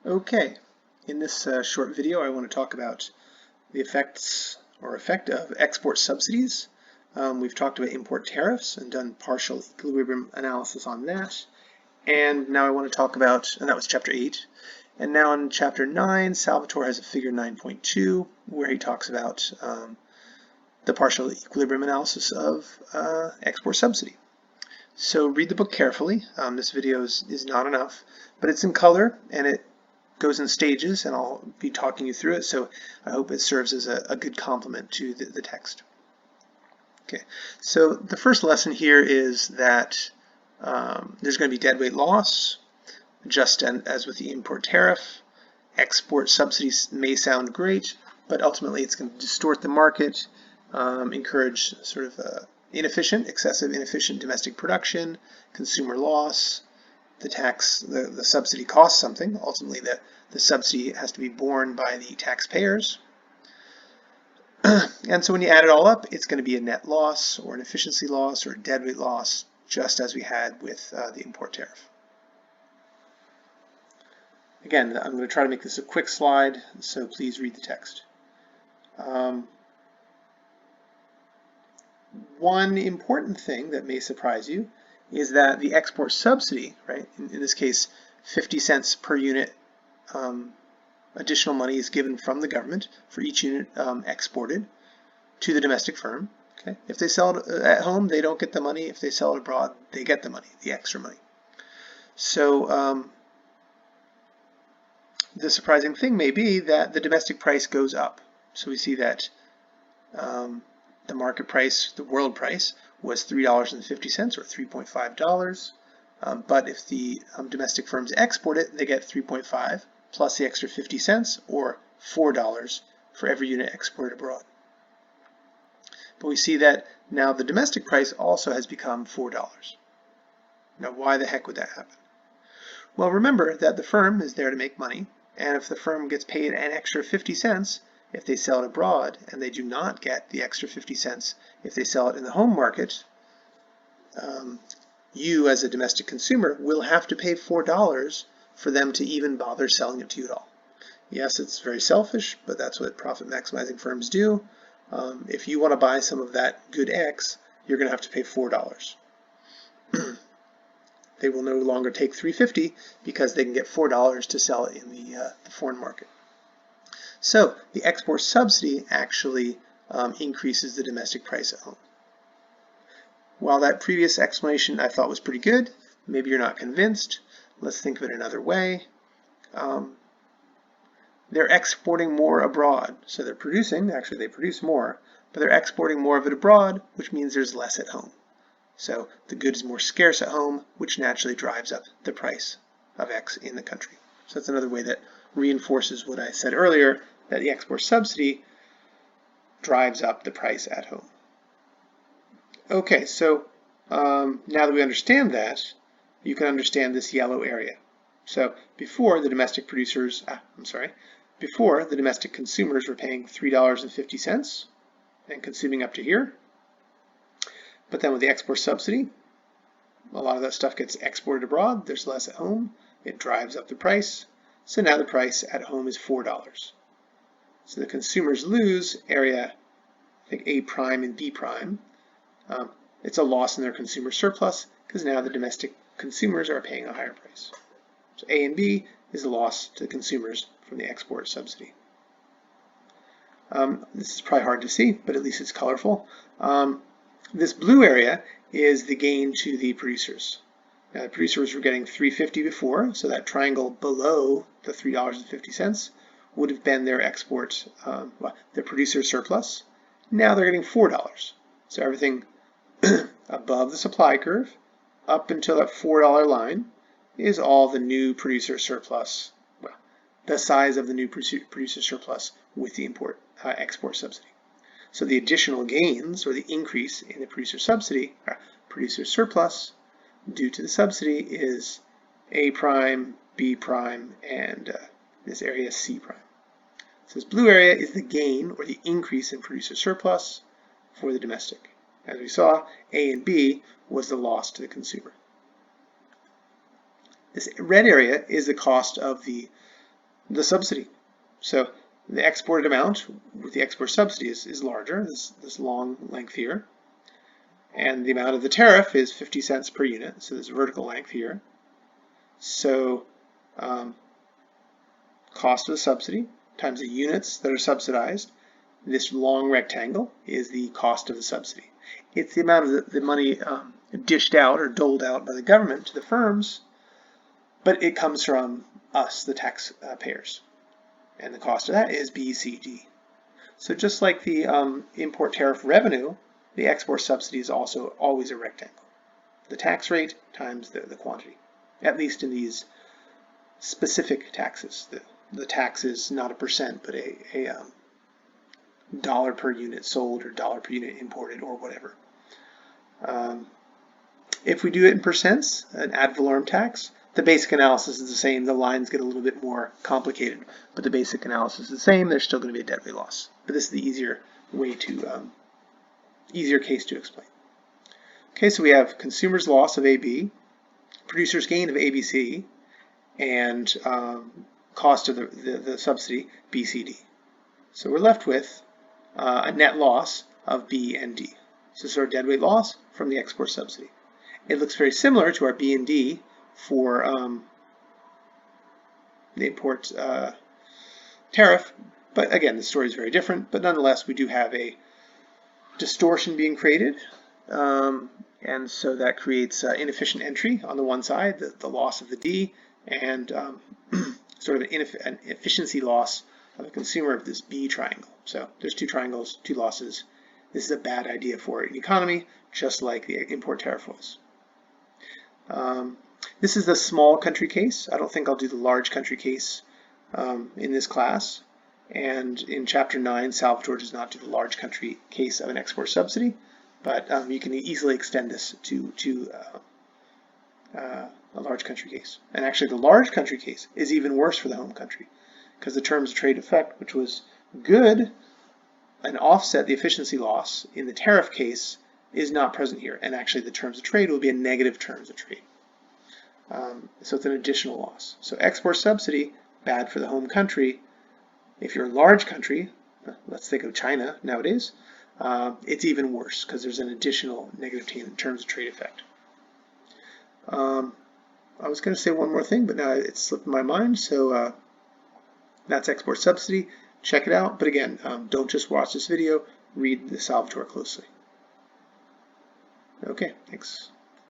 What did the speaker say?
Okay, in this short video I want to talk about the effect of export subsidies. We've talked about import tariffs and done partial equilibrium analysis on that. And now I want to talk about, and that was chapter 8. And now in chapter 9, Salvatore has a figure 9.2 where he talks about the partial equilibrium analysis of export subsidy. So read the book carefully. This video is not enough, but it's in color and it goes in stages, and I'll be talking you through it, so I hope it serves as a good complement to the text. Okay, so the first lesson here is that there's going to be deadweight loss, just as with the import tariff. Export subsidies may sound great, but ultimately it's going to distort the market, encourage sort of excessive inefficient domestic production, consumer loss. The subsidy costs something. Ultimately, the subsidy has to be borne by the taxpayers. And so when you add it all up, it's going to be a net loss or an efficiency loss or a deadweight loss, just as we had with the import tariff. Again, I'm going to try to make this a quick slide, so please read the text. One important thing that may surprise you is that the export subsidy, right, in this case 50 cents per unit additional money is given from the government for each unit exported to the domestic firm. Okay? If they sell it at home, they don't get the money. If they sell it abroad, they get the money, the extra money. So the surprising thing may be that the domestic price goes up. So we see that the market price, the world price, was $3.50 or $3.5. But if the domestic firms export it, they get 3.5 plus the extra 50 cents or $4 for every unit exported abroad. But we see that now the domestic price also has become $4. Now, why the heck would that happen? Well, remember that the firm is there to make money, and if the firm gets paid an extra 50 cents if they sell it abroad, and they do not get the extra 50 cents if they sell it in the home market, you as a domestic consumer will have to pay $4 for them to even bother selling it to you at all. Yes, it's very selfish, but that's what profit maximizing firms do. If you want to buy some of that good X, you're going to have to pay $4. They will no longer take $3.50 because they can get $4 to sell it in the foreign market. So the export subsidy actually increases the domestic price at home. While that previous explanation I thought was pretty good, maybe you're not convinced. Let's think of it another way. They're exporting more abroad. So they're producing, actually they produce more, but they're exporting more of it abroad, which means there's less at home. So the good is more scarce at home, which naturally drives up the price of X in the country. So that's another way that reinforces what I said earlier, that the export subsidy drives up the price at home. Okay, so now that we understand that, you can understand this yellow area. So before the domestic consumers were paying $3.50 and consuming up to here. But then with the export subsidy, a lot of that stuff gets exported abroad. There's less at home. It drives up the price. So now the price at home is $4. So the consumers lose area, I think A prime and B prime. It's a loss in their consumer surplus because now the domestic consumers are paying a higher price. So A and B is a loss to the consumers from the export subsidy. This is probably hard to see, but at least it's colorful. This blue area is the gain to the producers. Now the producers were getting $3.50 before, so that triangle below the $3.50 would have been their export, their producer surplus. Now they're getting $4. So everything above the supply curve, up until that $4 line, is all the new producer surplus, well, the size of the new producer surplus with the export subsidy. So the additional gains, or the increase in the producer surplus, due to the subsidy is A prime, B prime, and this area C prime. So this blue area is the gain, or the increase in producer surplus for the domestic. As we saw, A and B was the loss to the consumer. This red area is the cost of the the subsidy. So the exported amount with the export subsidy is larger, this long length here. And the amount of the tariff is 50 cents per unit, so this vertical length here. So cost of the subsidy times the units that are subsidized. This long rectangle is the cost of the subsidy. It's the amount of the money dished out or doled out by the government to the firms, but it comes from us, the taxpayers. And the cost of that is BCD. So just like the import tariff revenue, the export subsidy is also always a rectangle. The tax rate times the quantity, at least in these specific taxes. The tax is not a percent, but a dollar per unit sold or dollar per unit imported or whatever. If we do it in percents, an ad valorem tax, the basic analysis is the same. The lines get a little bit more complicated, but the basic analysis is the same. There's still going to be a deadweight loss. But this is the easier way to, easier case to explain. Okay, so we have consumer's loss of AB, producer's gain of ABC, and cost of the subsidy, BCD. So we're left with a net loss of B and D. So this is our deadweight loss from the export subsidy. It looks very similar to our B and D for the import tariff, but again, the story is very different. But nonetheless, we do have a distortion being created, and so that creates inefficient entry on the one side, the loss of the D, and sort of an efficiency loss of the consumer of this B triangle. So there's two triangles, two losses. This is a bad idea for an economy, just like the import tariff was. This is the small country case. I don't think I'll do the large country case in this class. And in Chapter 9, Salvatore does not do the large country case of an export subsidy, but you can easily extend this to a large country case. And actually, the large country case is even worse for the home country, because the terms of trade effect, which was good and offset the efficiency loss in the tariff case, is not present here. And actually, the terms of trade will be a negative terms of trade. So it's an additional loss. So export subsidy, bad for the home country. If you're a large country, let's think of China nowadays, it's even worse because there's an additional negative terms of trade effect. I was going to say one more thing, but now it slipped my mind. So that's export subsidy. Check it out. But again, don't just watch this video. Read the Salvatore closely. Okay, thanks.